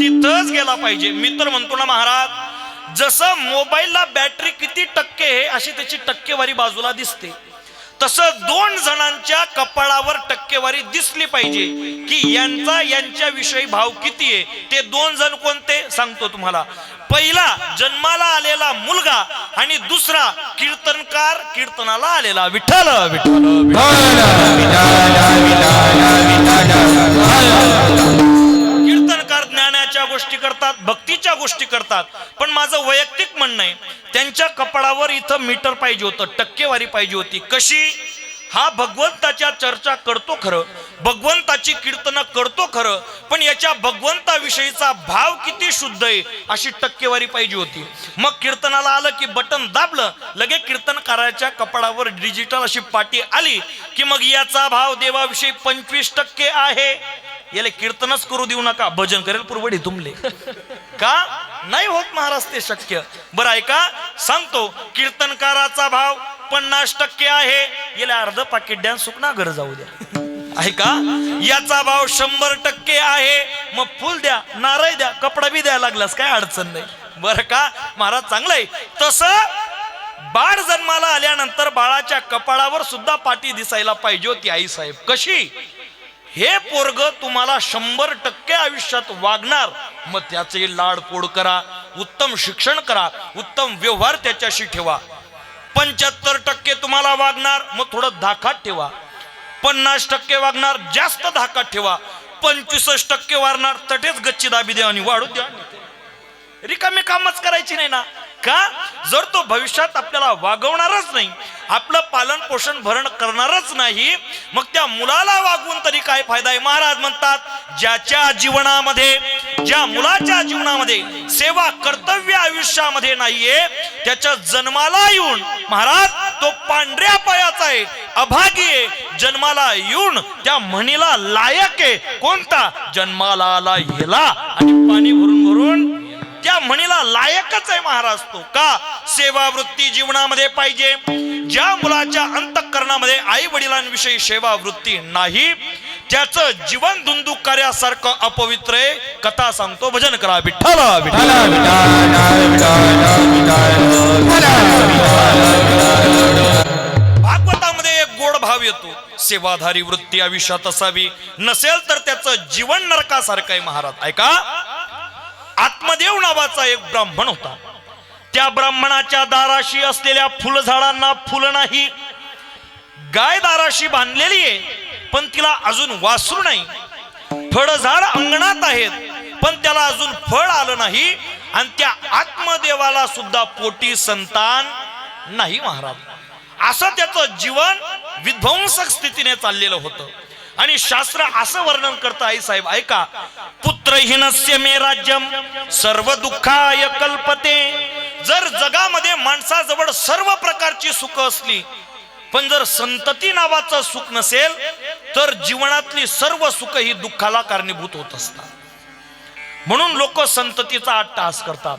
तिथंच गेला पाहिजे. मी तर म्हणतो ना महाराज, जसं मोबाईलला बॅटरी किती टक्के आहे अशी त्याची टक्केवारी बाजूला दिसते, तसं 2 जणांच्या कपाळावर टक्केवारी दिसली पाहिजे की यांच्याविषयी भाव किती आहे. ते 2 जण कोणते सांगतो तुम्हाला. पहिला जन्माला आलेला मुलगा आणि दुसरा कीर्तनकार, कीर्तनाला आलेला. विठ्ठल विठ्ठल. कीर्तनकार ज्ञानाच्या गोष्टी करतात, भक्तीच्या गोष्टी करतात, पण माझं वैयक्तिक म्हणणं आहे त्यांच्या कपाळावर इथं मीटर पाहिजे होतं, टक्केवारी पाहिजे होती. कशी? हा भगवंताच्या चर्चा करतो खरं, भगवंताची कीर्तन करतो खरं, पण याच्या भगवंताविषयीचा भाव किती शुद्ध आहे अशी टक्केवारी पाहिजे होती. मग कीर्तनाला आलं की बटन दाबलं, लगे कीर्तनकाराच्या कपाळावर डिजिटल अशी पाटी आली की मग याचा भाव देवाविषयी 25% आहे. याला कीर्तनच करू देऊ नका, भजन करेल पुरवडी तुमले. का नाही होत महाराज ते शक्य? बरं ऐका, सांगतो. कीर्तनकाराचा भाव 50% आहे, याला अर्ध पाकिट द्या, सुकना घर जाऊ द्या. ऐका, याचा भाव 100% आहे, मग फुल द्या, नारळ द्या, कपडा बी द्या लागलास, काय अडचण नाही. बरं का महाराज, चांगलंय. तसं बाळ जन्माला आल्यानंतर बाळाच्या कपाळावर सुद्धा पाटी दिसायला पाहिजे होती. आई साहेब कशी? हे पोरग तुम्हाला 100% आयुष्यात वागणार, मग त्याचे लाडपोड करा, उत्तम शिक्षण करा, उत्तम व्यवहार त्याच्याशी ठेवा. 75% तुम्हाला वागणार, मग थोडं धाकात ठेवा. 50% वागणार, जास्त धाकात ठेवा. 25% वारणार, तटेच गच्ची दाबी द्या आणि वाढू द्या. रिकामे कामच करायची नाही ना. का? जर तो भविष्यात आपल्याला वागवणारच नाही, आपलं पालन पोषण भरण करणारच नाही, मग त्या मुलाला वागवून तरी काय फायदा आहे? महाराज म्हणतात, ज्याच्या जीवनामध्ये, ज्या मुलाच्या जीवनामध्ये सेवा कर्तव्य आयुष्यामध्ये नाहीये, त्याच्या जन्माला येऊन महाराज तो पांढऱ्या पायाचा आहे, अभागी आहे. जन्माला येऊन त्या म्हणीला लायक आहे. कोणता? जन्माला आला हेला आणि पाणी भरून भरून त्या म्हणीला लायकच आहे महाराज तो. का? सेवा वृत्ती जीवनामध्ये पाहिजे. ज्या मुलाच्या अंतःकरणामध्ये आई वडिलांविषयी सेवा वृत्ती नाही, त्याचं जीवन धुंदुकार्यासारखं अपवित्र आहे. कथा सांगतो, भजन करा. विठ्ठल विठ्ठल. भागवतामध्ये एक गोड भाव येतो, सेवाधारी वृत्ती आयुष्यात असावी, नसेल तर त्याचं जीवन नरकासारखं आहे महाराज. ऐका, आत्मदेव नावाचा एक ब्राह्मण होता. त्या ब्राह्मणाच्या दाराशी असलेल्या फुलझाडांना फुल नाही. गाय दाराशी बांधलेली आहे, पण तिला अजून वासरू नाही. फळझाड अंगणात आहेत, पण त्याला अजून फळ आलं नाही. आणि त्या आत्मदेवाला सुद्धा पोटी संतान नाही महाराज. असं त्याचं जीवन विध्वंसक स्थितीने चाललेलं होतं. आणि शास्त्र असं वर्णन करतं, आई साहेब ऐका, पुत्रहीनस्य मे राज्यम सर्व दुःखाय कल्पते. जर जगामध्ये माणसाजवळ सर्व प्रकारची सुख असली, पण जर संतती नावाचं सुख नसेल, तर जीवनातली सर्व सुख ही दुःखाला कारणीभूत होत असतात. म्हणून लोक संततीचा अट्टहास करतात.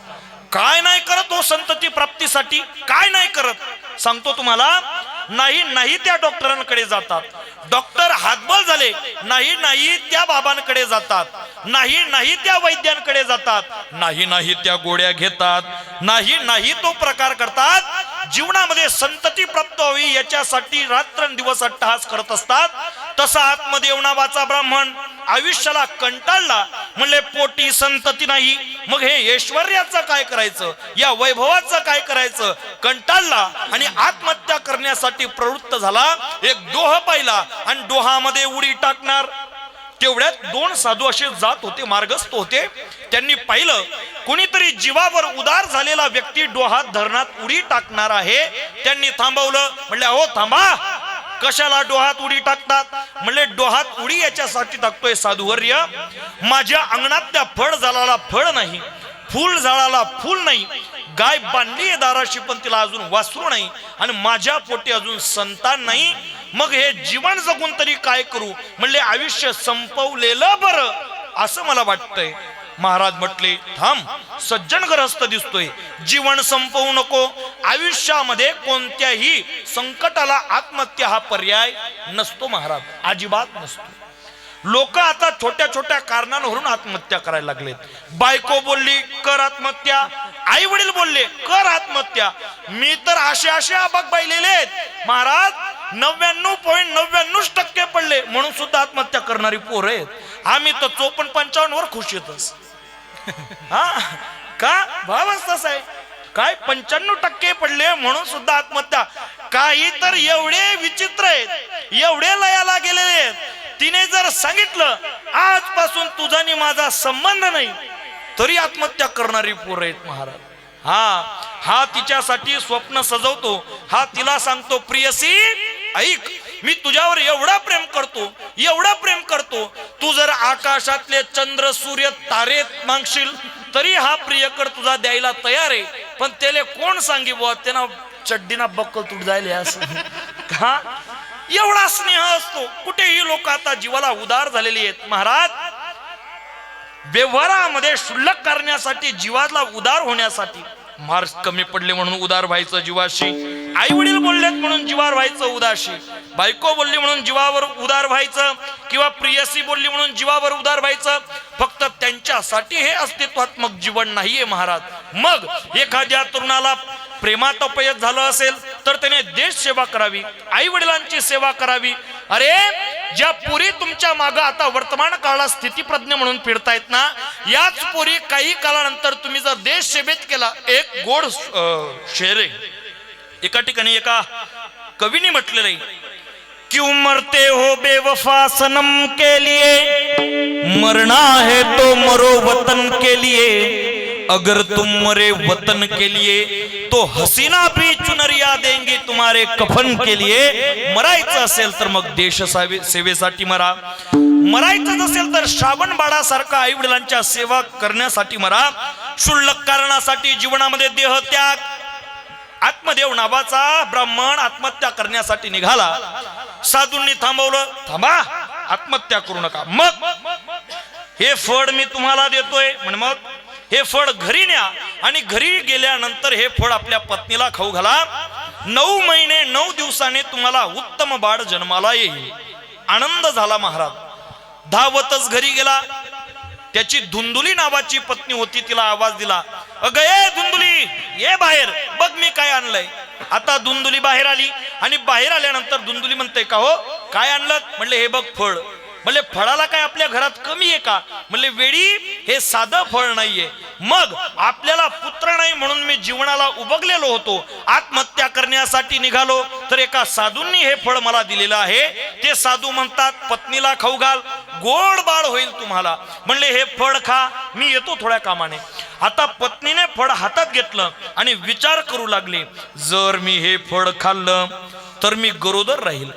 काय नाही करत हो संतती प्राप्तीसाठी, काय नाही करत सांगतो तुम्हाला. नाही त्या डॉक्टरांकडे जातात, डॉक्टर हातबल झाले, नाही त्या बाबांकडे जातात, नाही त्या वैद्यांकडे जातात, नाही त्या गोळ्या घेतात, नाही तो प्रकार करतात. जीवनामध्ये संतती प्राप्त व्हावी याच्यासाठी रात्रंदिवस अट्टहास करत असतात. तसा आत्मदेव नावाचा ब्राह्मण आयुष्याला कंटाळला. म्हणले पोटी संतती नाही, मग हे ऐश्वर्याचं काय करायचं, या वैभवाचं काय करायचं. कंटाळला आणि आत्महत्या करण्यासाठी प्रवृत्त झाला. एक डोह पाहिला आणि डोहामध्ये उडी टाकणार. तेवढ्यात 2 साधू असे जात होते, मार्गस्थ होते. त्यांनी पाहिलं कोणीतरी जीवावर उदार झालेला व्यक्ती डोहात धरणात उडी टाकणार आहे. त्यांनी थांबवलं. म्हणले अहो थांबा, कशाला डोहात उडी टाकतात? म्हणले डोहात उडी याच्यासाठी टाकतोय साधुवर्य, माझ्या अंगणात त्या फळ झाडाला फळ नाही, फूल झाडाला फूल नाही, गाय बांधली आहे दाराशी पण तिला अजून वासरू नाही, आणि माझ्या पोटी अजून संतान नाही. मग हे जीवन जगून तरी काय करू? म्हणले आयुष्य संपवलेलं बरं असं मला वाटतंय. महाराज म्हटले थांब, सज्जन ग्रस्त दिसतोय, जीवन संपवू नको. आयुष्यामध्ये कोणत्याही संकटाला आत्महत्या हा पर्याय नसतो महाराज, अजिबात नसतो. लोक आता छोट्या छोट्या कारणांवरून आत्महत्या करायला लागलेत. बायको बोलली कर आत्महत्या, आई वडील बोलले कर आत्महत्या. मी तर असे अबाक पाहिलेले आहेत महाराज, 99.99% पडले म्हणून सुद्धा आत्महत्या करणारी पोरं आहेत. आम्ही तर 54-55 वर खुश येतच. हा का भावच तसा आहे काय, 95% पडले म्हणून सुद्धा आत्महत्या. काही तर एवढे विचित्र आहेत, एवढे लयाला गेलेले आहेत. तिने जर सांगितलं आजपासून तुझा आणि माझा संबंध नाही, तरी आत्महत्या करणारी पोरं आहेत महाराज. हा तिच्यासाठी स्वप्न सजवतो. हा तिला सांगतो प्रियसी ऐक, मी तुझ्यावर एवढा प्रेम करतो, एवढा प्रेम करतो, तू जर आकाशातले चंद्र सूर्य तारे मागशील तरी हा प्रियकर तुझा द्यायला तयार आहे. पण त्याला कोण सांगी बुवा, त्यांना चड्डीना बक्कल तुट जायले असं का. एवढा स्नेह असतो. कुठेही लोक आता जीवाला उदार झालेली आहेत महाराज. व्यवहारामध्ये शुल्लक करण्यासाठी, जीवाला उदार होण्यासाठी मार्क्स कमी पडले म्हणून उदार व्हायचं जीवाशी, आई वडील बोललेत म्हणून जीवावर व्हायचं उदाशी, बायको बोलली म्हणून जीवावर उदार व्हायचं, किंवा प्रियसी बोलली म्हणून जीवावर उदार व्हायचं. फक्त त्यांच्यासाठी हे अस्तित्वात्मक जीवन नाहीये महाराज. मग एखाद्या तरुणाला प्रेमात अपयश झालं असेल तर त्याने देश सेवा करावी, आई वडिलांची सेवा करावी. अरे ज्या पुरी तुमच्या मागे आता वर्तमान काळात स्थितीप्रज्ञ म्हणून फिरतायत ना, याच पुरी काही काळानंतर तुम्ही जर देश सेवेत केला. एक गोड शेर आहे, एका ठिकाणी एका कवीने म्हटलेलं आहे, क्यों मरते हो बेवफा सनम के लिए, मरना है तो मरो वतन के लिए, अगर तुम मरे वतन के लिए तो हसीना भी चुनरिया देंगे तुम्हारे कफन के लिए. मरायचं असेल तर मग देश सेवेसाठी मरा, मरायचं असेल तर श्रावण बाळासारखा आई वडिलांच्या सेवा करण्यासाठी मरा. क्षुल्लक कारणासाठी जीवनामध्ये देहत्याग. आत्मदेव नावाचा ब्राह्मण आत्महत्या करण्यासाठी निघाला. साधूंनी थांबवलं, थांबा आत्महत्या करू नका, मग हे फळ मी तुम्हाला देतोय. म्हणे मग हे फळ घरी न्या आणि घरी गेल्यानंतर हे फळ आपल्या पत्नीला खाऊ घाला. 9 महिने 9 दिवसाने तुम्हाला उत्तम बाळ जन्माला येईल. आनंद झाला महाराज. धावतच घरी गेला. त्याची धुंदुली नावाची पत्नी होती, तिला आवाज दिला, अगं ए धुंदुली ये बाहेर, बघ मी काय आणलंय. आता धुंदुली बाहेर आली आणि बाहेर आल्यानंतर धुंदुली म्हणते का हो काय आणलं. म्हणले हे बघ फळ. म्हणले फळाला काय आपल्या घरात कमी आहे का. म्हणले वेडी हे साधं फळ नाहीये. मग आपल्याला पुत्र नाही म्हणून मी जीवनाला उबगलेलो होतो, आत्महत्या करण्यासाठी निघालो, तर एका साधूंनी हे फळ मला दिलेलं आहे. ते साधू म्हणतात पत्नीला खाऊ घाल, गोड बाळ होईल तुम्हाला. म्हणले हे फळ खा, मी येतो थोड्या कामाने. आता पत्नीने फळ हातात घेतलं आणि विचार करू लागले, जर मी हे फळ खाल्लं तर मी गरोदर राहील.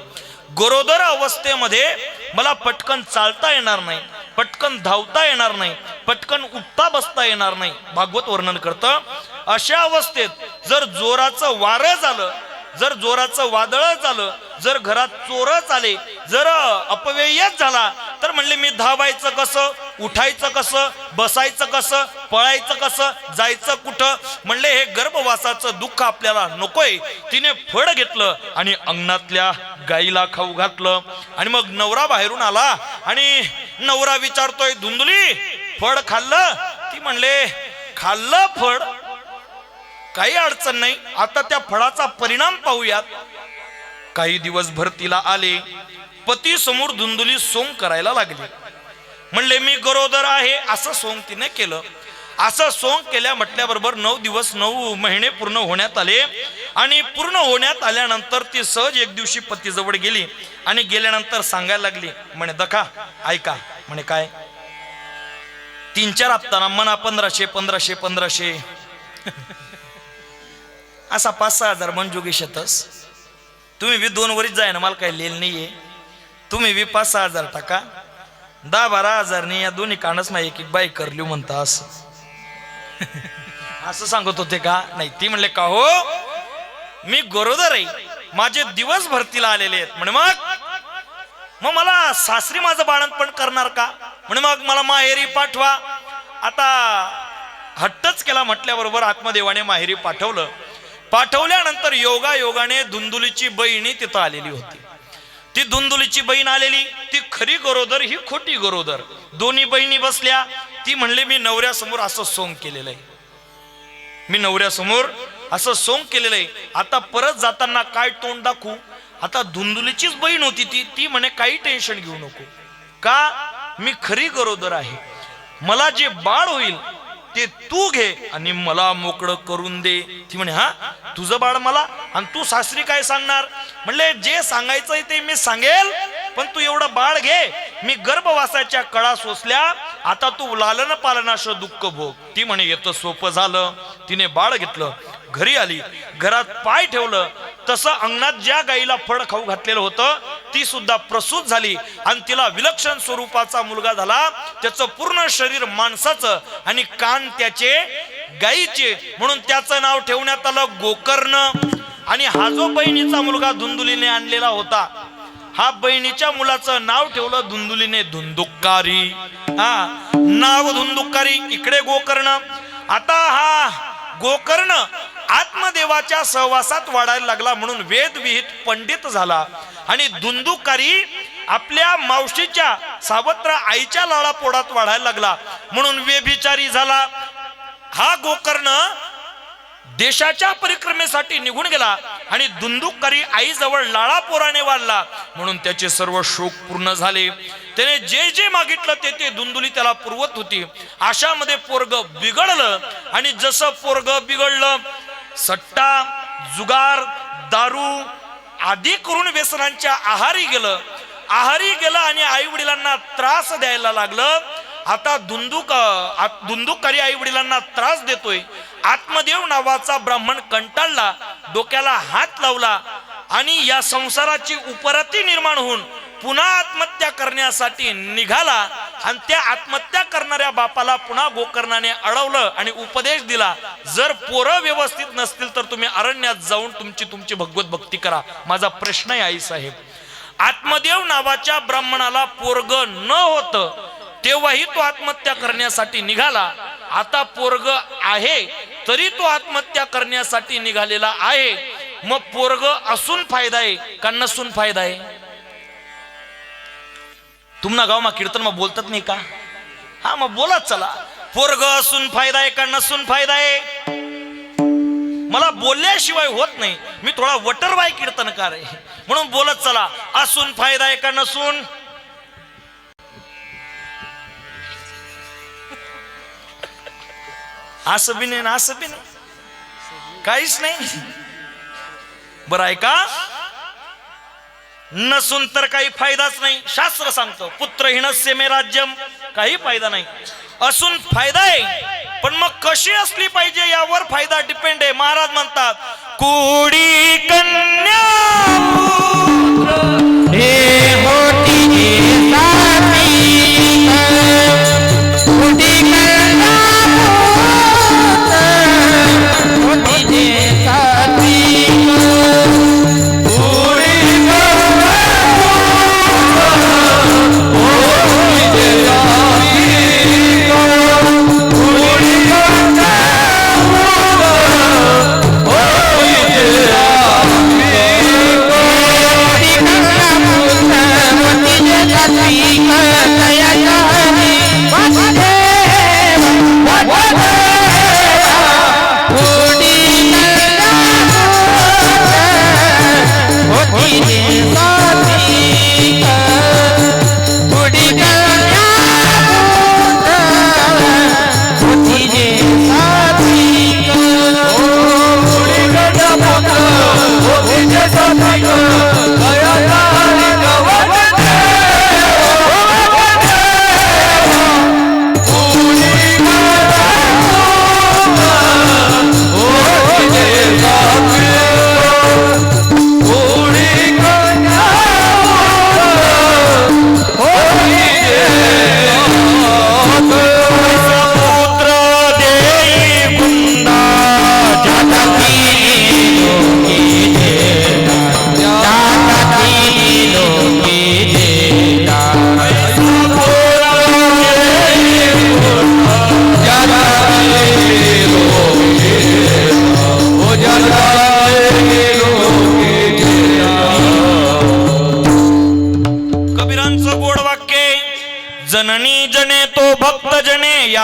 गरोदर अवस्थेमध्ये मला पटकन चालता येणार नाही, पटकन धावता येणार नाही, पटकन उठता बसता येणार नाही. भागवत वर्णन करतं अशा अवस्थेत जर जोराचं वारं झालं, जर जोराचं वादळ झालं, जर घरात चोरच आले, जर अपव्ययच झाला, तर म्हणले मी धावायचं कसं, उठायचं कसं, बसायचं कसं, पळायचं कसं, जायचं कुठं. म्हणले हे गर्भवासाचं दुःख आपल्याला नकोय. तिने फळ घेतलं आणि अंगणातल्या गाईला खाऊ घातलं. आणि मग नवरा बाहेरून आला आणि नवरा विचारतोय धुंदुली फळ खाल्लं. ती म्हणले खाल्लं फळ, काही अडचण नाही. आता त्या फळाचा परिणाम पाहूयात. काही दिवसभर तिला आले, पती समोर धुंदुली सोंग करायला लागली. म्हणले मी गरोदर आहे असं सोंग तिने केलं. असं सोंग केल्या म्हटल्याबरोबर 9 दिवस 9 महिने पूर्ण होण्यात आले. आणि पूर्ण होण्यात आल्यानंतर ती सहज एक दिवशी पतीजवळ गेली आणि गेल्यानंतर सांगायला लागली, म्हणे दखा ऐका. म्हणे काय. 3-4 हप्ताना म्हणा 1500 असा 5-6 हजार मंजूगी शेतस. तुम्ही बी 2 वरीच जाय ना, मला काही लिहिलं नाहीये. तुम्ही बी 5-6 हजार टाका, 10-12 हजारनी या दोन्ही कानच नाही एक बाई करली म्हणता असं सांगत होते का. नाही ती म्हणले का हो मी गरोदर आहे, माझे दिवस भरतीला आलेले आहेत. म्हणे मग मला सासरी माझं बाळंतपण करणार का. म्हणे मग मला माहेरी पाठवा. आता हट्टच केला म्हटल्याबरोबर आत्मदेवाने माहेरी पाठवलं. पाठवल्यानंतर योगायोगाने धुंदुलीची बहिणी तिथं आलेली होती. ती धुंदुलीची बहीण आलेली, ती खरी गरोदर ही खोटी गरोदर, दोन्ही बहिणी बसल्या. ती म्हणले मी नवऱ्यासमोर असं सोंग केलेलं आहे, मी नवऱ्यासमोर असं सोंग केलेलं आहे, आता परत जाताना काय तोंड दाखवू. आता धुंदुलीचीच बहीण होती ती, ती म्हणे काही टेन्शन घेऊ नको, का मी खरी गरोदर आहे, मला जे बाळ होईल ते तू घे आणि मला मोकळं करून दे. ती म्हणे हा तुझं बाळ मला, आणि तू सासरी काय सांगणार. म्हणले जे सांगायचंय ते मी सांगेल, पण तू एवढं बाळ घे, मी गर्भवासाच्या कळा सोसल्या, आता तू लालन पालनाचं दुःख भोग. ती म्हणे येतं सोपं झालं. तिने बाळ घेतलं, घरी आली, घरात पाय ठेवलं, तसं अंगणात ज्या गाईला फळ खाऊ घातलेलं होतं ती सुद्धा प्रसूत झाली आणि तिला विलक्षण स्वरूपाचा मुलगा झाला. त्याचं पूर्ण शरीर माणसाचं आणि कान त्याचे गाईचे, म्हणून त्याचं नाव ठेवण्यात आलं गोकर्ण. आणि हा जो बहिणीचा मुलगा धुंदुलीने आणलेला होता, हा बहिणीच्या मुलाचं नाव ठेवलं धुंदुलीने धुंदुकारी. हा नाव धुंदुकारी, इकडे गोकर्ण. आता हा गोकर्ण आत्मदेवाच्या सहवासात वाढायला लागला, म्हणून वेदविहित पंडित झाला. आणि धुंदुकारी आपल्या मावशीच्या सावत्र आईच्या लाळा पोडात वाढायला लागला, म्हणून व्यभिचारी झाला. हा गोकर्ण देशाच्या परिक्रमेसाठी निघून गेला आणि धुंदुकारी आईजवळ लाळा पोराने वाढला, म्हणून त्याचे सर्व शोक पूर्ण झाले. त्याने जे जे मागितलं ते ते धुंदुली त्याला पुरवत होती. अशामध्ये पोरग बिघडलं, आणि जसं पोरग बिघडलं, सट्टा, जुगार, दारू आदी करून व्यसनांच्या आहारी गेलं आणि आई वडिलांना त्रास द्यायला लागलं. आता धुंदुकारी आई वडिलांना त्रास देतोय. आत्मदेव नावाचा ब्राह्मण कंटाळला, डोक्याला हात लावला आणि या संसाराची उपरती निर्माण होऊन पुन्हा आत्महत्या करण्यासाठी निघाला. आणि त्या आत्महत्या करणाऱ्या बापाला पुन्हा गोकर्णाने अडवलं आणि उपदेश दिला, जर पोरं व्यवस्थित नसतील तर तुम्ही अरण्यात जाऊन तुमची भगवत भक्ती करा. माझा प्रश्न आहे आई साहेब, आत्मदेव नावाच्या ब्राह्मणाला पोरग न होतं तेव्हाही तो आत्महत्या करण्यासाठी निघाला. आता पोरग आहे तरी तो आत्महत्या करण्यासाठी निघालेला आहे. मग पोरग असून फायदा आहे का नसून फायदा आहे? तुम्हाला गावमा कीर्तन मग बोलतात नाही का? हा मग बोलत चला, पोरग असून फायदा आहे का नसून फायदा आहे? मला बोलल्याशिवाय होत नाही, मी थोडा वटरबाई कीर्तनकार आहे, म्हणून बोलत चला, असून फायदा आहे का नसून? असं बी नाही, असं बी नाही, काहीच नाही. बरं आहे का? नसून तर काही फायदाच नाही. शास्त्र सांगतं पुत्रहीनस्य मे राज्यम, काही फायदा नाही. असून फायदा आहे, पण मग कशी असली पाहिजे यावर फायदा डिपेंड आहे. महाराज म्हणतात कुडी कन्या पुत्र हे मोठी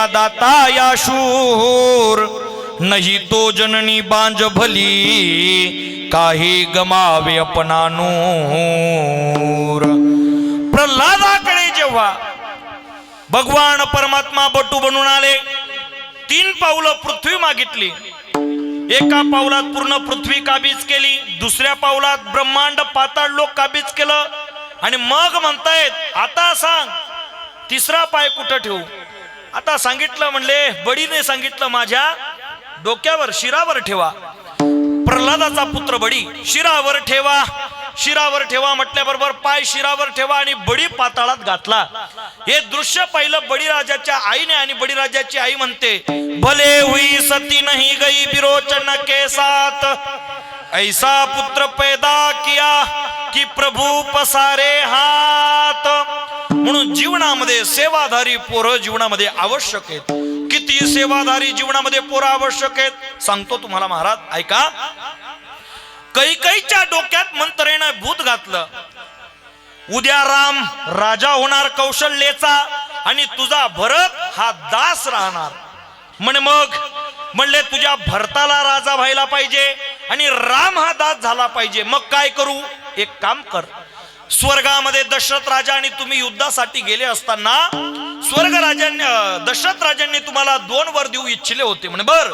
या दाता या शूर, नहीं तो जननी बांज भली, काही गमावे अपना नूर. प्रल्हादाकडे जेव्हा भगवान परमात्मा बटू बनून आले, 3 पावलं पृथ्वी मागितली. एका पावलात पूर्ण पृथ्वी काबीज केली, दुसऱ्या पावलात ब्रह्मांड पाताळ लोक काबीज केलं, आणि मग म्हणतायत आता सांग तिसरा पाय कुठं ठेवू. आता सांगितलं म्हणले, बडीने सांगितलं माझ्या डोक्यावर शिरावर ठेवा. प्रल्हादाचा पुत्र बडी शिरावर ठेवा, शिरावर ठेवा म्हटल्याबरोबर पाय शिरावर ठेवा आणि बडी पाताळात घातला. हे दृश्य पाहिलं बळीराजाच्या आईने, आणि बळीराजाची आई म्हणते, भले हुई सती नहीं गई बिरोचन के साथ, ऐसा पुत्र पैदा किया की प्रभू पसारे हात. म्हणून जीवनामध्ये सेवाधारी पोरं जीवनामध्ये आवश्यक आहेत. किती सेवाधारी जीवनामध्ये पोरं आवश्यक आहेत सांगतो तुम्हाला महाराज, ऐका. कैकईच्या डोक्यात मंत्रेनं भूत घातलं, उद्या राम राजा होणार कौशल्याचा, आणि तुझा भरत हा दास राहणार. मग म्हणले तुझ्या भरताला राजा व्हायला पाहिजे आणि राम हा दास झाला पाहिजे. मग काय करू, एक काम कर, स्वर्गामध्ये दशरथ राजा आणि तुम्ही युद्धासाठी गेले असताना स्वर्ग राजांनी दशरथ राजांनी तुम्हाला 2 वर देऊ इच्छिले होते म्हणे. बर,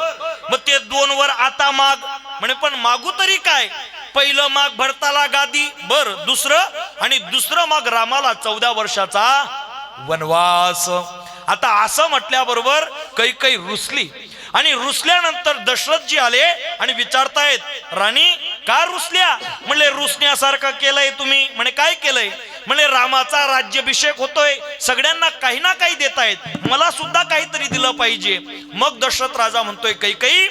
मग ते 2 वर आता माग म्हणे. पण मागू तरी काय, पहिलं माग भरताला गादी, बर, दुसरं माग रामाला 14 वर्षाचा वनवास. आता असं म्हटल्याबरोबर कैकई रुसली, आणि रुसल्यानंतर दशरथजी आले आणि विचारतायत, राणी का रुसल्या. म्हणले रुसण्यासारखं केलंय तुम्ही. म्हणे काय केलंय. म्हणे रामाचा राज्याभिषेक होतोय, सगळ्यांना काही ना काही देतायत, मला सुद्धा काहीतरी दिलं पाहिजे. मग दशरथ राजा म्हणतोय, कैकई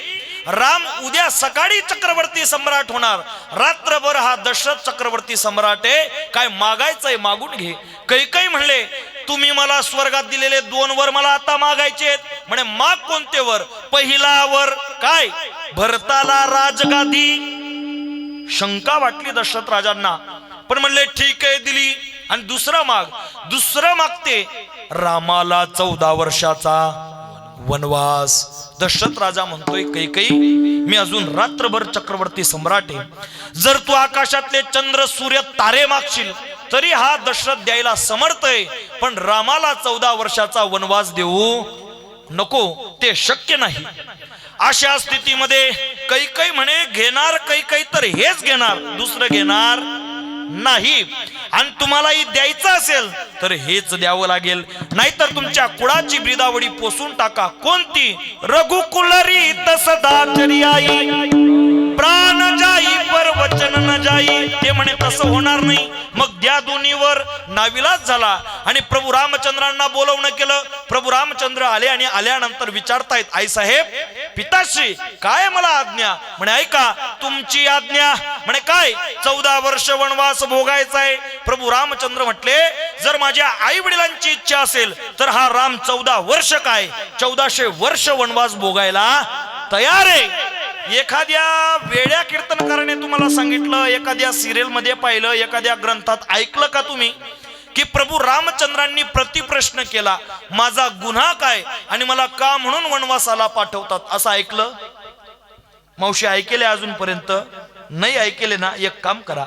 राम उद्या सकाळी चक्रवर्ती सम्राट होणार, रात्रभर हा दशरथ चक्रवर्ती सम्राट आहे, काय मागायचंय मागून घे. कैकई म्हणले तुम्ही मला स्वर्गात दिलेले 2 वर मला आता मागायचे. म्हणे माग कोणते वर. पहिला वर काय, भरताला राजगादी. शंका वाटली दशरथ राजांना, पण म्हणले ठीक आहे दिली. आणि दुसरं मागते रामाला 14 वर्षाचा वनवास. दशरथ राजा म्हणतोय, कैकई मी अजून रात्रभर चक्रवर्ती सम्राट आहे, जर तू आकाशातले चंद्र सूर्य तारे मागशील तरी हा दशरथ द्यायला समर्थ आहे, पण रामाला 14 वर्षाचा वनवास देऊ नको, ते शक्य नाही. अशा स्थितीमध्ये कैकई म्हणे घेणार कैकई तर हेच घेणार, दुसरं घेणार नाही. आणि तुम्हालाही द्यायचं असेल तर हेच द्यावं लागेल, नाहीतर तुमच्या कुळाची ब्रिदावडी पोसून टाका. कोणती. रघुकुलरी सदाचरी आई, प्राण जाई पर वचन न जाई. ते म्हणे तसं होणार नाही. मग द्या दोन्हीवर. नाविलाज झाला आणि प्रभू रामचंद्रांना बोलवणं केलं. प्रभू रामचंद्र आले आणि आल्यानंतर विचारतायत, आई साहेब पिताश्री काय मला आज्ञा. म्हणे ऐका तुमची आज्ञा. म्हणे काय. 14 वर्ष वनवास भोगायचा आहे. प्रभू रामचंद्र म्हटले जर माझ्या आई वडिलांची इच्छा असेल तर हा राम 14 वर्ष काय 1400 वर्ष वनवास भोगायला तयार आहे. एखाद्या वेड्या कीर्तनकाराने तुम्हाला सांगितलं, एखाद्या सिरियल मध्ये पाहिलं, एखाद्या ग्रंथात ऐकलं का तुम्ही की प्रभू रामचंद्रांनी प्रतिप्रश्न केला, माझा गुन्हा काय आणि मला का म्हणून वनवासाला पाठवतात, असं ऐकलं. मावशी ऐकले अजूनपर्यंत नाही ऐकले ना, एक काम करा,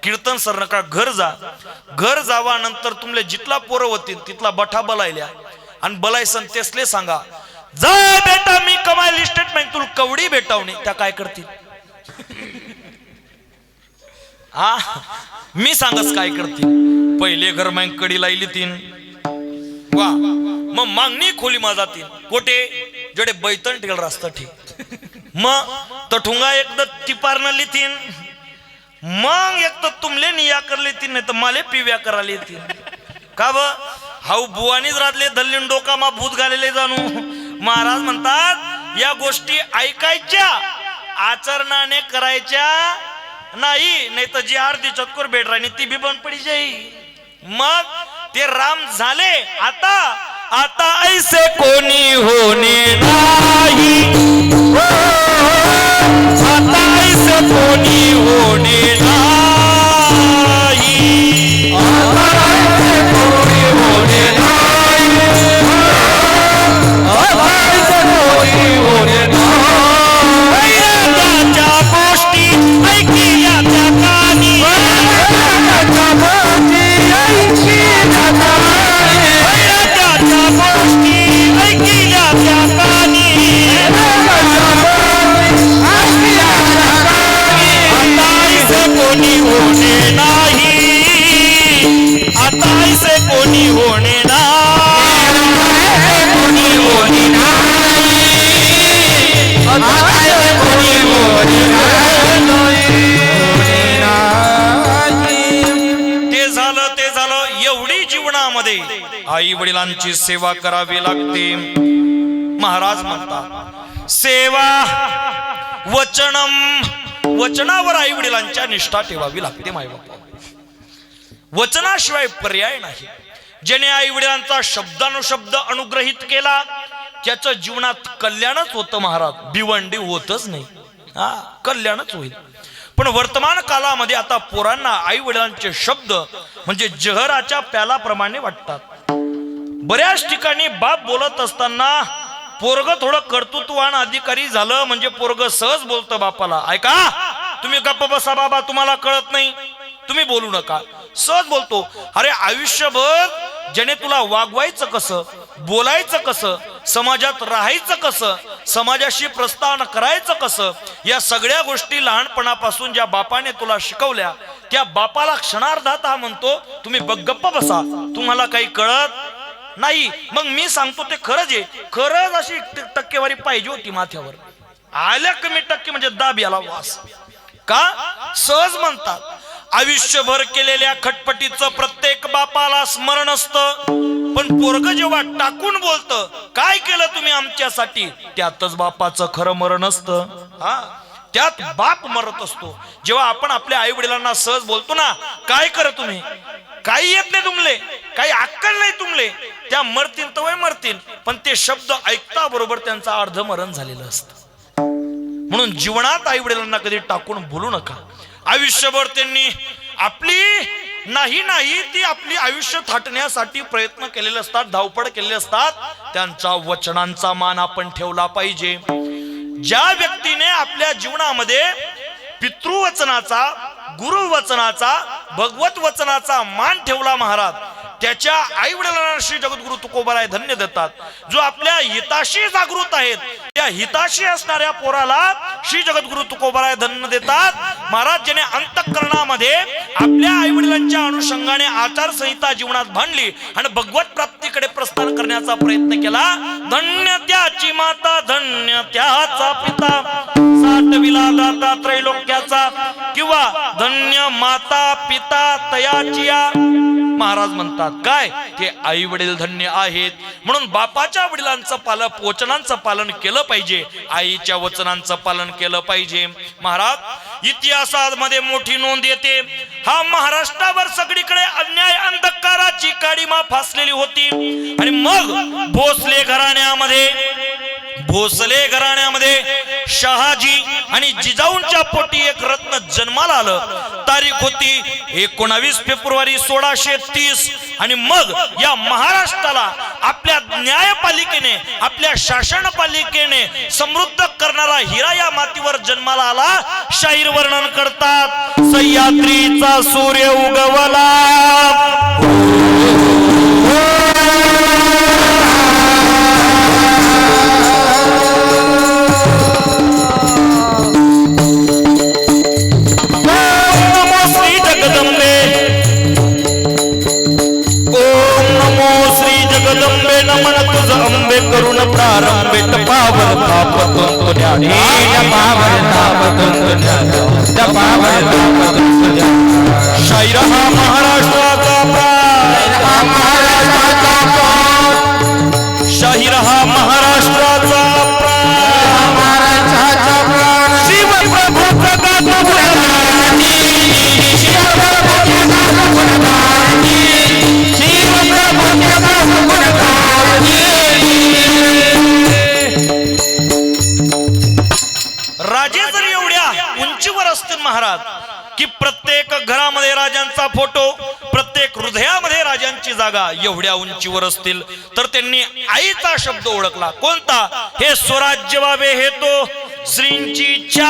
कीर्तन सर नका, घर जावा, नंतर तुमले जितला पोरं होतील तिथला बठा बलायल्या आणि बलायसन तेसले सांगा, जा बेटा मी कमाल स्टेटमेंट तुला कवडी भेटावणे. त्या काय करतील हा मी सांगस काय करतील. पहिले घर मग कडी लायली तीन वा, मग मागणी खोली माझा तीन कोटे जेडे बैतन ठेल रस्ता ठीक, मग तठुंगा एकदा तिपारनं लिथीन, मग एक तर तुमले निया करले तीन, नाही तर माले पिव्या कराले तीन. का ब हाऊ बुवानीच रातले दल्लीन डोका मा भूत घालेले जाणू. महाराज म्हणतात या गोष्टी ऐकायच्या, आचरणाने करायच्या नाही, नाही तर जी अर्धी चतकोर भेट राहिली ती बी बंद पडी जाई. मग ते राम झाले. आता ऐसे कोणी होणे नाही, आता ऐसे कोणी होणे नाही, आता ऐसे कोणी होणे नाही, वडिलांची सेवा करावी लागते. महाराज म्हणतात सेवा वचनम, वचनावर आई वडिलांच्या निष्ठा ठेवावी लागते. मायबाप वचनाशिवाय पर्याय नाही. ज्याने आई वडिलांचा शब्दानुशब्द अनुग्रहित केला त्याचं जीवनात कल्याणच होतं महाराज, भिवंडी होतच नाही. कल्याणच होईल. पण वर्तमान काळामध्ये आता पोरांना आई वडिलांचे शब्द म्हणजे जहराच्या प्यालाप्रमाणे वाटतात. बऱ्याच ठिकाणी बाप बोलत असताना पोरग थोडं कर्तृत्ववान अधिकारी झालं म्हणजे पोरग सहज बोलतं बापाला, ऐका तुम्ही गप्प बसा बाबा, तुम्हाला कळत नाही, तुम्ही बोलू नका. सहज बोलतो. अरे आयुष्यभर ज्याने तुला वागवायचं कसं, बोलायचं कसं, समाजात राहायचं कसं, समाजाशी प्रस्थान करायचं कसं, या सगळ्या गोष्टी लहानपणापासून ज्या बापाने तुला शिकवल्या त्या बापाला क्षणार्धात हा म्हणतो तुम्ही गप्प बसा, तुम्हाला काही कळत नाही. मग मी सांगतो ते खरंच आहे. खरंच अशी टक्केवारी पाहिजे होती माथ्यावर. आल्या कमी टक्के म्हणजे दाब याला वास का. सहज म्हणतात आयुष्यभर केलेल्या खटपटीचं प्रत्येक बापाला स्मरण असतं, पण पोरग जेव्हा टाकून बोलतं काय केलं तुम्ही आमच्यासाठी, त्यातच बापाचं खरं मरण असतं. त्यात बाप मरत असतो. जेव्हा आपण आपल्या आई वडिलांना सहज बोलतो ना, काय कर तुम्ही, काही येत नाही तुमले, काही अक्कल नाही तुमले, त्या मरतील तर मरतील, पण ते शब्द ऐकता बरोबर त्यांचा अर्ध मरण झालेलं असतं. म्हणून जीवनात आई वडिलांना कधी टाकून बोलू नका. आयुष्यभर त्यांनी आपली नाही ती आपली आयुष्य थाटण्यासाठी प्रयत्न केलेले असतात, धावपळ केलेली असतात. त्यांच्या वचनांचा मान आपण ठेवला पाहिजे. ज्या व्यक्तीने आपल्या जीवनामध्ये पितृवचनाचा, गुरुवचनाचा, भगवत वचनाचा मान ठेवला महाराज, त्याच्या आई वडिलांना श्री जगद्गुरु तुकोबाराय धन्य देतात. जो आपल्या हिताशी जागृत आहेत त्या हिताशी असणाऱ्या पोराला श्री जगद्गुरु तुकोबाराय धन्य देतात. महाराज ज्याने अंतःकरणामध्ये आपल्या आई वडिलांच्या अनुषंगाने आचारसंहिता जीवनात बांधली आणि भगवत प्राप्तीकडे प्रस्थान करण्याचा प्रयत्न केला, धन्य त्याची माता, धन्य त्याचा पिता, साठविला दाता त्रैलोक्याचा, किंवा धन्य माता पिता तयाचिया. महाराज म्हणतात काय, ते आई वडील धन्य आहेत. म्हणून बापाच्या वडिलांचं वचनांचं पालन केलं पाहिजे, आईच्या वचनांचं पालन केलं पाहिजे. महाराज इतिहासामध्ये मोठी नोंद येते. हा महाराष्ट्रावर सगळीकडे अन्याय अंधकाराची काडीमा फासलेली होती. आणि मग भोसले घराण्यामध्ये शहाजी आणि जिजाऊंच्या पोटी एक रत्न जन्माला आलं. तारीख होती 19 फेब्रुवारी 1630. आणि मग या महाराष्ट्राला आपल्या न्यायपालिकेने, आपल्या शासनपालिकेने समृद्ध करणारा हिरा या मातीवर जन्माला आला. शाहीर वर्णन करतात, सह्याद्रीचा सूर्य उगवला, करुण प्रारंभे पावन तापतून शाहीर हा महाराष्ट्राचा प्राण, शाहीर हा महाराष्ट्राचा प्राण, शिवप्रभूचा राजे जरी एवढ्या उंचीवर असतील महाराज की प्रत्येक घरामध्ये राजांचा फोटो, प्रत्येक हृदयामध्ये राजांची जागा एवढ्या उंचीवर असतील, तर त्यांनी आईचा शब्द ओळखला. कोणता? हे स्वराज्य व्हावे हे तो श्रींची इच्छा.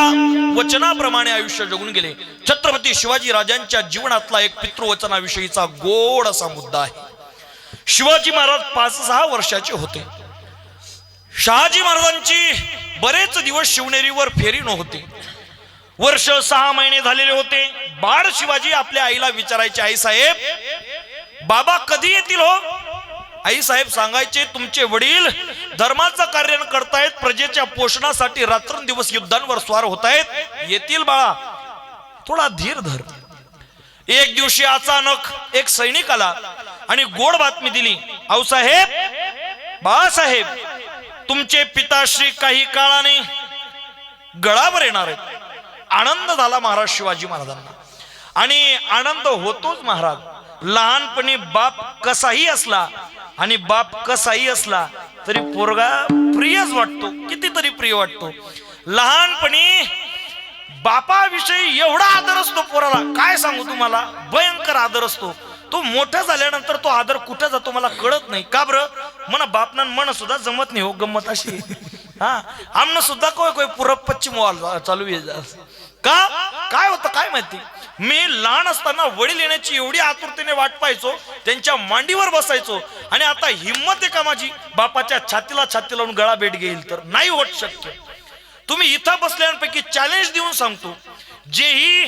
वचनाप्रमाणे आयुष्य जगून गेले. छत्रपती शिवाजी राजांच्या जीवनातला एक पितृवचनाविषयीचा गोड असा मुद्दा आहे. शिवाजी महाराज 5-6 वर्षाचे होते. शहाजी महाराजांची बरेच दिवस शिवनेरीवर फेरी नव्हती. वर्ष 6 महिने झालेले होते. बाळ शिवाजी आपल्या आईला विचारायचे, आई साहेब बाबा कधी येतील हो? आई साहेब सांगायचे, तुमचे वडील धर्माचं कार्य करतायत, प्रजेच्या पोषणासाठी रात्रंदिवस युद्धांवर स्वार होत आहेत, येतील बाळा, थोडा धीर धर. एक दिवशी अचानक एक सैनिक आला आणि गोड बातमी दिली, आऊसाहेब, बाळासाहेब, तुमचे पिताश्री काही काळाने गळावर येणार आहेत. आनंद झाला महाराज शिवाजी महाराजांना. आणि आनंद होतोच महाराज. लहानपणी बाप कसाही असला आणि बाप कसाही असला तरी पोरगा प्रियच वाटतो, कितीतरी प्रिय वाटतो. लहानपणी बापाविषयी एवढा आदर असतो पोराला, काय सांगू तुम्हाला, भयंकर आदर असतो. तो मोठा झाल्यानंतर तो आदर कुठे जातो मला कळत नाही. का बरं? म्हणा बापना मन सुद्धा जमत नाही हो, गंमत अशी. हा, आमनं सुद्धा कोय पूरब पश्चिम वाल चालू आहे. का काय होतं काय माहिती. मी लहान असताना वडील येण्याची एवढी आतुरतेने वाट पाहायचो, त्यांच्या मांडीवर बसायचो. आणि आता हिंमत आहे का माझी बापाच्या छातीला छाती लावून गळा भेट घेईल तर नाही होत शक्य. तुम्ही इथं बसल्यापैकी चॅलेंज देऊन सांगतो, जेही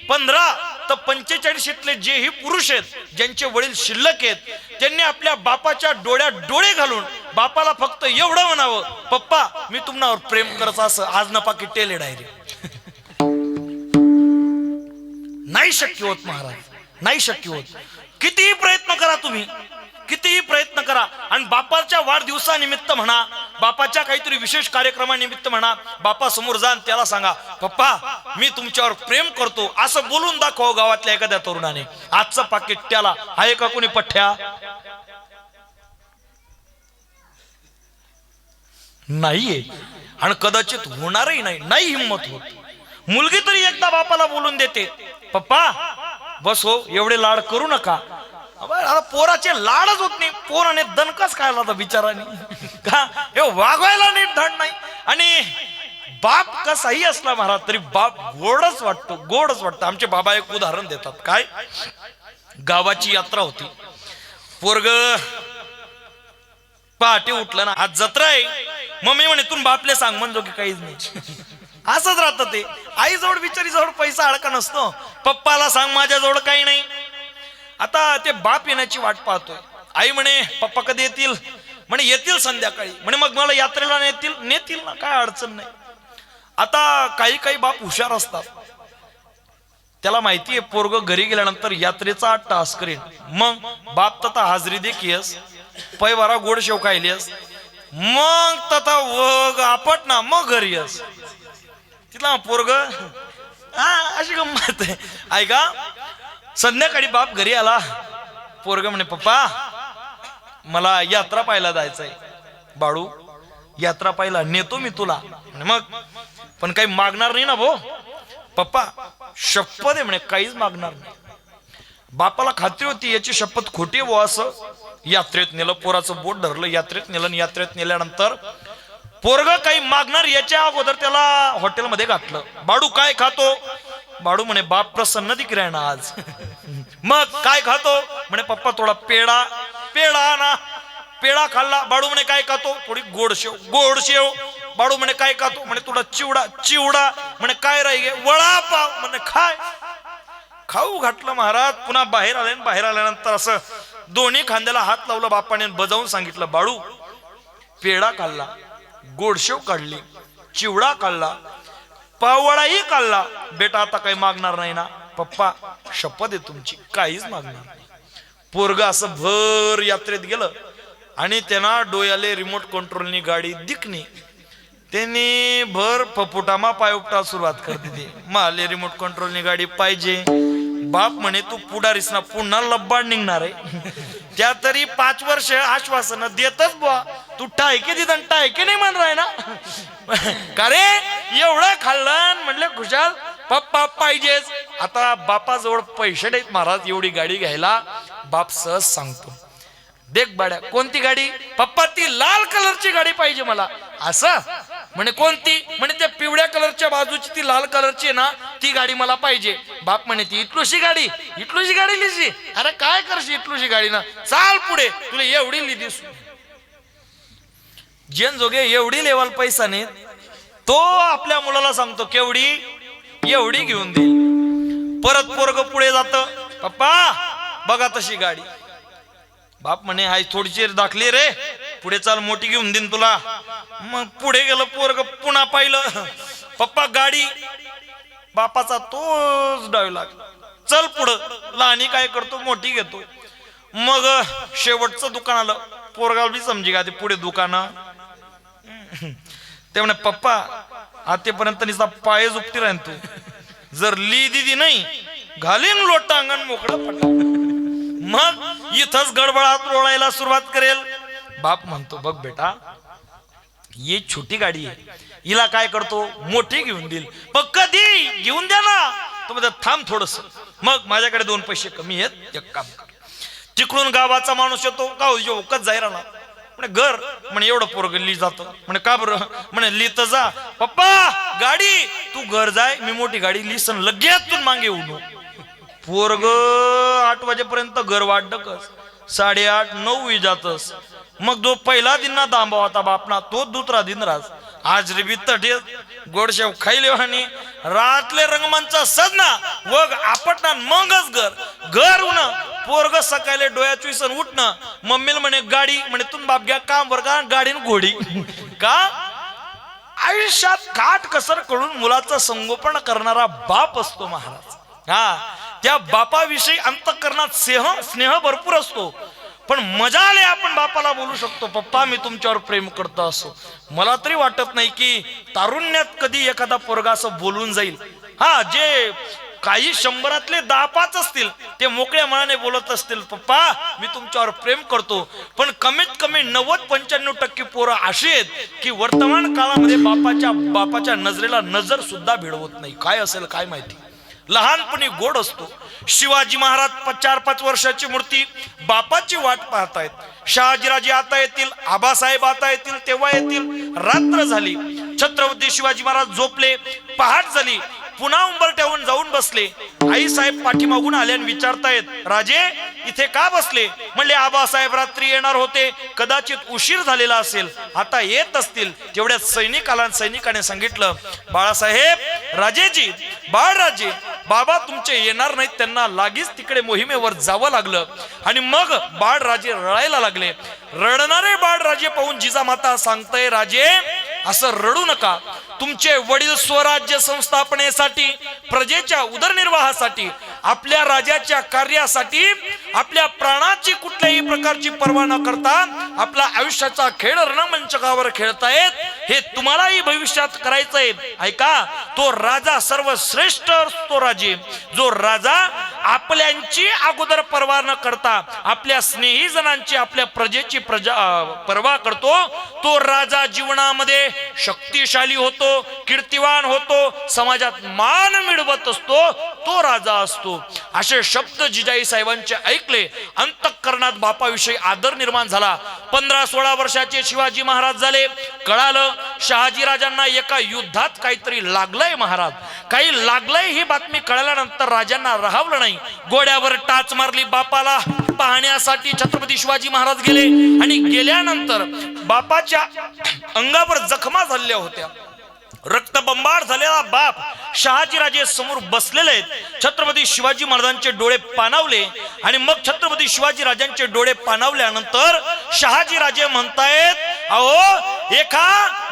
15 ते 45 जेही पुरुष आहेत ज्यांचे वडील शिल्लक आहेत, त्यांनी आपल्या बापाच्या डोळ्यात डोळे घालून बापाला फक्त एवढं म्हणावं, पप्पा मी तुम्हावर प्रेम करत असं आज न पाकी टेले डायरेक्ट. नाही शक्य होत महाराज, नाही शक्य होत. कितीही प्रयत्न करा तुम्ही, कितीही प्रयत्न करा. आणि बापाच्या वाढदिवसानिमित्त म्हणा, बापाच्या काहीतरी विशेष कार्यक्रमानिमित्त म्हणा, बापा समोर जा त्याला सांगा, पप्पा मी तुमच्यावर प्रेम करतो असं बोलून दाखव गावातल्या एखाद्या तरुणाने. आजचं पाकिट त्याला आहे का कोणी पठ्ठ्या? नाहीये आणि कदाचित होणारही नाही. नाही हिंमत होत. मुलगी तरी एकदा बापाला बोलून देते, पप्पा बस हो एवढे लाड करू नका. आता पोराचे लाडच होत नाही. पोराने दणकच खायला होता बिचाराने, का हे वागवायला नीट धड नाही. आणि बाप कसाही असला महाराज तरी बाप गोडच वाटतो, गोडच वाटतं. आमचे बाबा एक उदाहरण देतात. काय, गावाची यात्रा होती, पोरग पहाटे उठलं ना, आज जत्रा आहे. मम्मी म्हणे तू बापले सांग, म्हणतो की काहीच नाही. असंच राहतं ते. आई जवळ बिचारी जवळ पैसा अडका नसतो, पप्पाला सांग माझ्या जवळ काही नाही. आता ते बाप येण्याची वाट पाहतोय. आई म्हणे पप्पा कधी येतील? म्हणे येतील संध्याकाळी. म्हणे मग मला यात्रेला नेतील? नेतील ना, काय अडचण नाही. आता काही काही बाप हुशार असतात, त्याला माहितीये पोरग घरी गेल्यानंतर यात्रेचा टास्क करेन. मग बाप तथा हाजरी देखीस, पै बारा गोड शेव खायलीस, मग तथा वग आपट ना, मग घरी येस. तिथला पोरग अशी गंमत आहे. ऐका, संध्याकाळी बाप घरी आला, पोरग म्हणे पप्पा मला यात्रा पाहायला जायचंय. बाळू यात्रा पाहायला नेतो मी तुला. मग पण काही मागणार नाही ना भो? पप्पा शपथ आहे म्हणे काहीच मागणार नाही. बापाला खात्री होती याची शपथ खोटी हो. असं यात्रेत नेलं, पोराचं बोट धरलं, यात्रेत नेलं. यात्रेत नेल्यानंतर पोरग काही मागणार याच्या अगोदर त्याला हॉटेलमध्ये घातलं. बाळू काय खातो? बाळू म्हणे बाप प्रसन्न दिख रहा है ना आज. मग काय खातो? म्हणे पप्पा थोडा पेढा. पेढा ना, पेढा खाल्ला. बाळू म्हणे काय खातो? थोडी गोड शेव. गोड शेव. बाळू म्हणे काय खातो? म्हणे थोडा चिवडा. चिवडा. म्हणे काय राही गे? वडापाव. म्हणे काय खाऊ घातलं महाराज. पुन्हा बाहेर आले. बाहेर आल्यानंतर असं दोन्ही खांद्याला हात लावला बापाने, बजावून सांगितलं, बाळू पेढा खाल्ला, गोडशेव काढली, चिवडा काढला, पाववडाही काढला, बेटा आता काही मागणार नाही ना? पप्पा शपथ आहे तुमची काहीच मागणार नाही. पोरग असं भर यात्रेत गेलं आणि त्यांना डोळ्याले रिमोट कंट्रोलनी गाडी दिखणी. त्यांनी भर फपुटामा पाय उपटा सुरुवात करते. ते माले रिमोट कंट्रोलनी गाडी पाहिजे. बाप म्हणे तू पुढारीस ना, पुन्हा लब्बाड निघणार आहे. त्या तरी 5 वर्ष आश्वासन देतच बुवा, तू टायके दिदन टायके नाही म्हण राय ना. का रे एवढं खाल्लं म्हणले खुशाल पप्पा पाहिजेच. आता बापाजवळ पैसे नाहीत महाराज एवढी गाडी घ्यायला. बाप सहज सांगतो, देख बाड्या कोणती गाडी? पप्पा ती लाल कलरची गाडी पाहिजे मला. असं म्हणे कोणती? म्हणे त्या पिवळ्या कलरच्या बाजूची ती लाल कलरची आहे ना, ती गाडी मला पाहिजे. बाप म्हणे ती इटलूशी गाडी? इटलूशी गाडी लिहिशी? अरे काय करशी इटलूशी गाडी ना, चाल पुढे तुला एवढी लिहिली. जेन जोगे एवढी लेवल पैसा नाही, तो आपल्या मुलाला सांगतो केवढी? एवढी घेऊन देईल. परत पोरग पुढे जात, पप्पा बघा तशी गाडी. बाप म्हणे हाय थोडीशी दाखली रे, पुढे चाल मोठी घेऊन देईन तुला. मग पुढे गेलं पोरग, पुन्हा पाहिलं, पप्पा गाडी. बापाचा तोच डाव लागला. चल पुढं. लहानी काय करतो, मोठी घेतो. मग शेवटचं दुकान आलं. पोरगाव बी समजी का ते पुढे दुकान. ते म्हणे पप्पा आतेपर्यंत निसा पाय झुपती राहीन तू, जर ली दिदी नाही घालीन लोटा अंगण मोकळं पटा. मग इथंच गडबडात रोळायला सुरुवात करेल. बाप म्हणतो बघ बेटा, ये छोटी गाडी आहे, हिला काय करतो मोठी घेऊन देईल, पण कधी घेऊन द्या ना. तो म्हणतो थांब थोडस, मग माझ्याकडे 2 पैसे कमी आहेत, एक काम कर. तिकडून गावाचा माणूस येतो, गाव कच जायला ना म्हणे घर, म्हणे एवढं पोरग ली जातं. म्हणे का बरं, म्हणे ली तर जा. पप्पा गाडी, तू घर जाय, मी मोठी गाडी लिसन लगेच तू मागे येऊ. पोरग 8 वाजेपर्यंत घर वाटकस, 8:30 9 जातस. मग जो पहिला दिन ना दांबा होता बापना, तो दुसरा दिन राज. आज रे बित्तटे गोडशेव खाईले आणि रातले रंगमंचा सजना वग आपटना, मगच घर उन. पोरग सकाळी डोळ्या चुईसन उठणं, मम्मीला म्हणे गाडी, म्हणे तुम बाप घ्या काम वर का, गाडीन घोडी का. आयुष्यात काट कसर करून मुलाचं संगोपन करणारा बाप असतो महाराज. हा, त्या बापाविषयी अंतःकरणात स्नेह भरपूर असतो. पण मजा आले आपण बापाला बोलू शकतो, पप्पा मी तुमच्यावर प्रेम करतो. असो मला तरी वाटत नाही की तारुण्यात कधी एखादा पोरगा असं बोलून जाईल. हा, जे काही 100 10-5 असतील ते मोकळ्या मनाने बोलत असतील, पप्पा मी तुमच्यावर प्रेम करतो. पण कमीत कमी 90-95% पोरं अशी आहेत की वर्तमान काळामध्ये बापाच्या नजरेला नजर सुद्धा भिडवत नाही. काय असेल काय माहिती. लहानपणी गोड असतो. शिवाजी महाराज 4-5 वर्षाची मूर्ती बापाची वाट पाहतायत. शहाजीराजे आता येतील, आबासाहेब आता येतील, तेव्हा येतील. रात्र झाली, छत्रपती शिवाजी महाराज झोपले. पहाट झाली, पुन्हा उंबरठ्यावरून जाऊन बसले. आई साहेब पाठीमागून आले आणि विचारतायत, राजे इथे का बसले. म्हणले आबासाहेब रात्री येणार होते, कदाचित उशीर झालेला असेल, आता येत असतील. तेवढ्यात सैनिकाने सांगितलं, बाळासाहेब राजेजी, बाळराजे बाबा तुमचे येणार नाहीत. त्यांना लागीच तिकडे मोहिमेवर जावं लागलं. आणि मग बाळराजे रडायला लागले. रडणारे बाळराजे पाहून जिजामाता सांगताय, राजे असं रडू नका. तुमचे वडील स्वराज्य संस्थापनेसाठी, प्रजेच्या उदरनिर्वाहासाठी, आपल्या राजाच्या कार्यासाठी आपल्या प्राणाची कुठल्याही प्रकारची पर्वा न करता आपला आयुष्याचा खेळ रणमंचकावर खेळतायत. हे तुम्हालाही भविष्यात करायचंय. ऐका, तो राजा सर्वश्रेष्ठ असतो राजे. जो राजा आपल्यांची अगोदर पर्वा न करता आपल्या स्नेही जनांची, आपल्या प्रजेची पर्वा करतो, तो राजा जीवनामध्ये शक्तिशाली होतो, कीर्तिवान होतो, समाजात मान मिळवत असतो, तो राजा असतो. असे शब्द जिजाई साहेबांचे ऐकले. अंतःकरणात बापाविषयी आदर निर्माण झाला. 15-16 वर्षाचे शिवाजी महाराज झाले. कळालं शहाजी राजांना एका युद्धात काहीतरी लागलंय महाराज, काही लागलंय. ही बातमी कळाल्यानंतर राजांना राहावलं नाही. घोड्यावर टाच मारली. बापाला पाहण्यासाठी छत्रपती शिवाजी महाराज गेले. आणि गेल्यानंतर बापाच्या अंगावर जखमा झालेल्या होत्या. रक्तबंबाळ झालेला बाप शहाजीराजे समोर बसलेले आहेत. छत्रपती शिवाजी महाराजांचे डोळे पाणावले. आणि मग छत्रपती शिवाजी राजांचे डोळे पाणावल्यानंतर शहाजीराजे म्हणतायत, अहो एका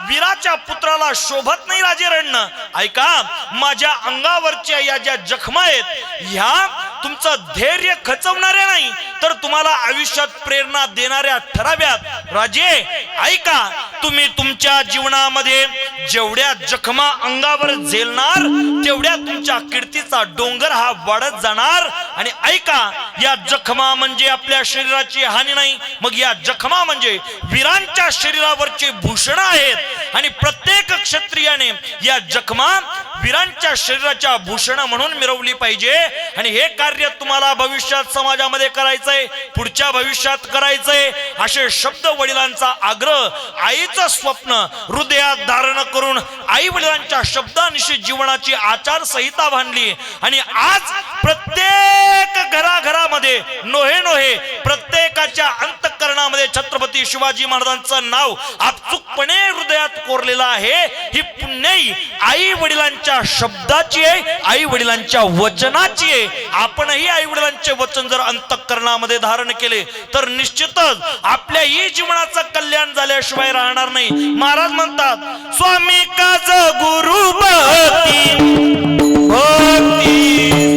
वीराच्या पुत्राला शोभत नाही राजे रडणं. ऐका, माझ्या अंगावरच्या या ज्या जखमा आहेत, ह्या तुमचं धैर्य खचवणाऱ्या नाही, तर तुम्हाला आयुष्यात प्रेरणा देणाऱ्या ठराव्यात. राजे ऐका, तुम्ही तुमच्या जीवनामध्ये जेवढ्या जखमा अंगावर झेलणार, तेवढ्या तुमच्या कीर्तीचा डोंगर हा वाढत जाणार. आणि ऐका, या जखमा म्हणजे आपल्या शरीराची हानी नाही, मग या जखमा म्हणजे वीरांच्या शरीरावरची भूषण आहेत. आणि प्रत्येक क्षत्रियाने या जखमा वीरांच्या शरीराच्या भूषण म्हणून मिरवली पाहिजे. आणि हे कार्य तुम्हाला भविष्यात समाजामध्ये करायचंय, पुढच्या भविष्यात करायचंय. असे शब्द, वडिलांचा आग्रह, आईचं स्वप्न हृदयात धारण करून आई वडिलांच्या शब्दांशी जीवनाची आचारसंहिता बांधली. आणि आज प्रत्येक घराघरामध्ये नोहे प्रत्येकाच्या अंतःकरणामध्ये छत्रपती शिवाजी महाराजांचं नाव आपचुकपणे हृदयात कोरलेलं आहे. ही पुण्याई आई वडिलांच्या शब्दाची आहे, आई वडिलांच्या वचनाची आहे. आपणही आई वडिलांचे वचन जर अंतःकरणामध्ये धारण केले तर निश्चितच आपल्याही जीवनाचं कल्याण झाल्याशिवाय राहणार नाही. महाराज म्हणतात, स्वामी काज गुरु भक्ती,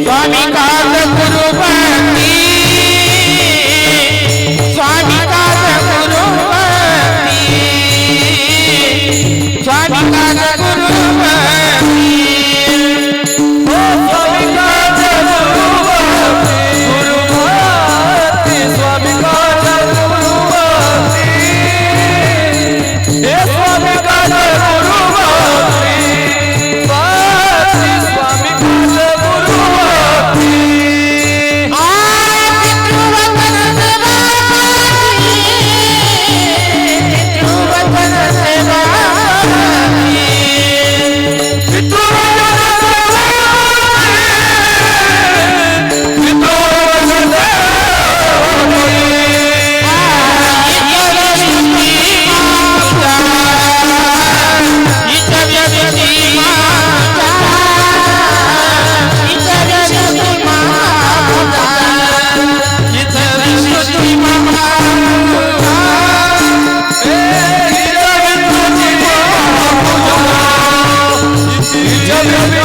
स्वामी काज Jab